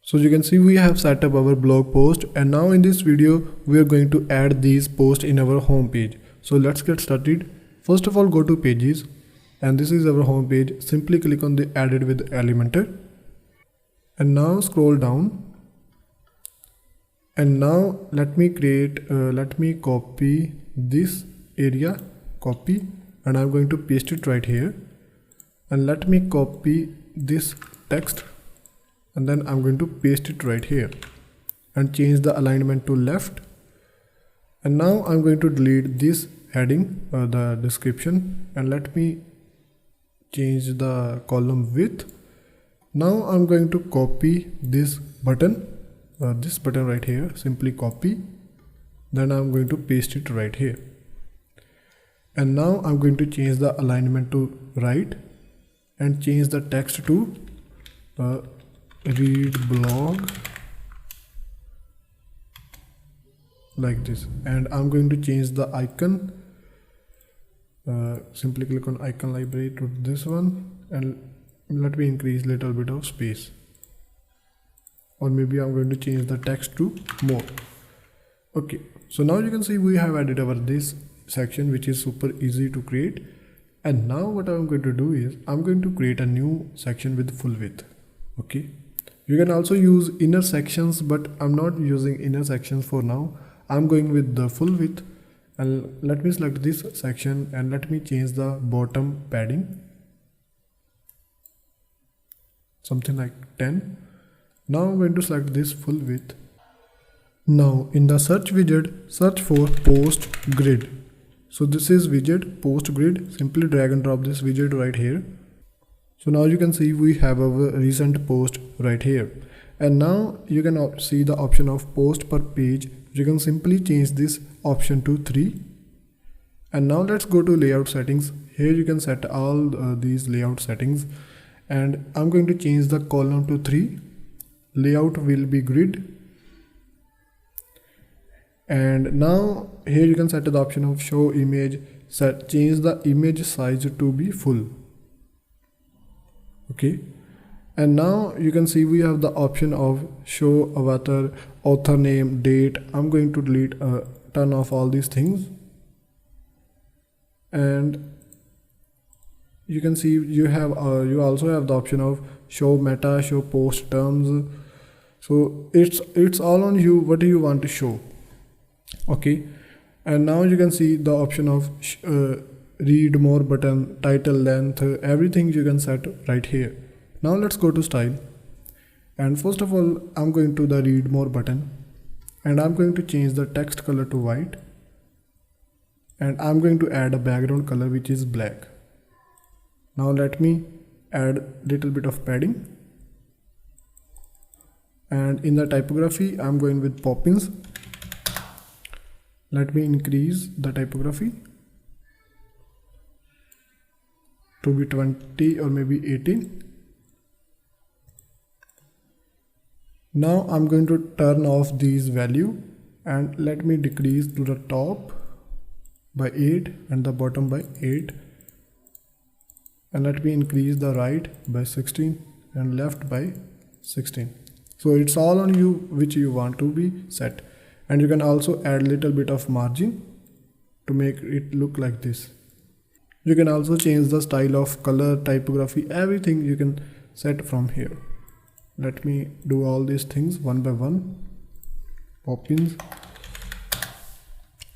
So you can see we have set up our blog post, and now in this video we are going to add these posts in our home page. So let's get started. First of all, go to pages, and this is our home page. Simply click on the added with Elementor, and now scroll down, and now let me copy this area, and I'm going to paste it right here, and let me copy this text, and then I'm going to paste it right here and change the alignment to left. And now I'm going to delete this heading, the description, and let me change the column width. Now I'm going to copy this button right here. Simply copy, then I'm going to paste it right here. And now I'm going to change the alignment to right and change the text to read blog like this. And I'm going to change the icon. Simply click on icon library to this one, and let me increase little bit of space, or maybe I'm going to change the text to more. Okay, so now you can see we have added our this section, which is super easy to create. And now what I'm going to do is I'm going to create a new section with full width. Okay, you can also use inner sections, but I'm not using inner sections for now. I'm going with the full width, and let me select this section and let me change the bottom padding, something like 10. Now I'm going to select this full width. Now in the search widget, search for post grid. So this is widget post grid. Simply drag and drop this widget right here. So now you can see we have our recent post right here. And now you can see the option of post per page. You can simply change this option to 3. And now let's go to layout settings. Here you can set all these layout settings, and I'm going to change the column to 3. Layout will be grid. And now here you can set the option of show image, change the image size to be full. Okay, and now you can see we have the option of show avatar, author name, date. I'm going to delete, turn off all these things. And you can see you also have the option of show meta, show post terms. So it's all on you, what do you want to show. Okay, and now you can see the option of read more button, title length, everything you can set right here. Now let's go to style, and first of all I'm going to the read more button, and I'm going to change the text color to white, and I'm going to add a background color which is black. Now let me add little bit of padding, and in the typography I'm going with Poppins. Let me increase the typography to be 20 or maybe 18. Now I'm going to turn off these value, and let me decrease to the top by 8 and the bottom by 8, and let me increase the right by 16 and left by 16. So it's all on you which you want to be set. And you can also add little bit of margin to make it look like this. You can also change the style of color, typography, everything you can set from here. Let me do all these things one by one. Poppins.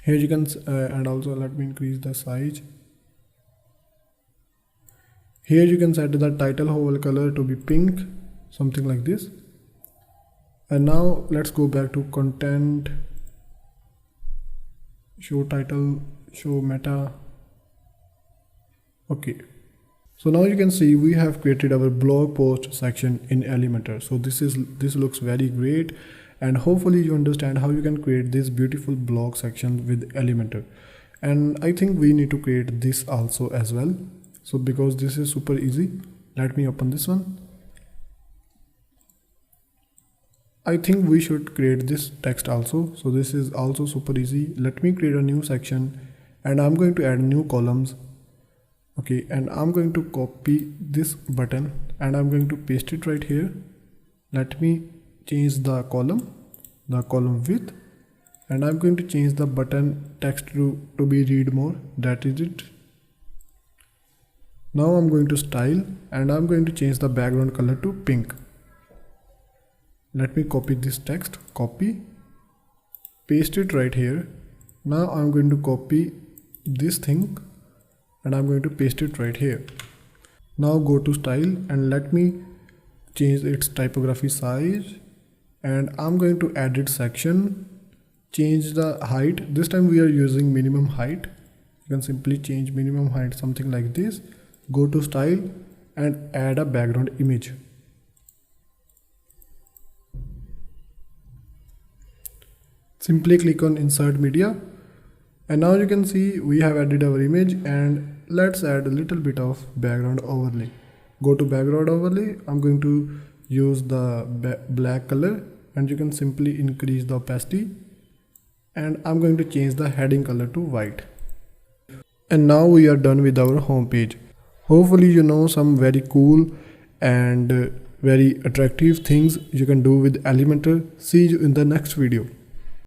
Here you can and also let me increase the size. Here you can set the title whole color to be pink, something like this. And now let's go back to content, show title, show meta. Okay, so now you can see we have created our blog post section in Elementor. So this looks very great, and hopefully you understand how you can create this beautiful blog section with Elementor. And I think we need to create this also as well. So because this is super easy, let me open this one. I think we should create this text also. So this is also super easy. Let me create a new section, and I'm going to add new columns. Okay, and I'm going to copy this button and I'm going to paste it right here. Let me change the column width, and I'm going to change the button text to be read more. That is it. Now I'm going to style, and I'm going to change the background color to pink. Let me copy this text, copy, paste it right here. Now I'm going to copy this thing and I'm going to paste it right here. Now go to style and let me change its typography size, and I'm going to edit section, change the height. This time we are using minimum height. You can simply change minimum height something like this. Go to style and add a background image. Simply click on insert media, and now you can see we have added our image, and let's add a little bit of background overlay. Go to background overlay. I'm going to use the black color, and you can simply increase the opacity, and I'm going to change the heading color to white. And now we are done with our home page. Hopefully you know some very cool and very attractive things you can do with Elementor. See you in the next video.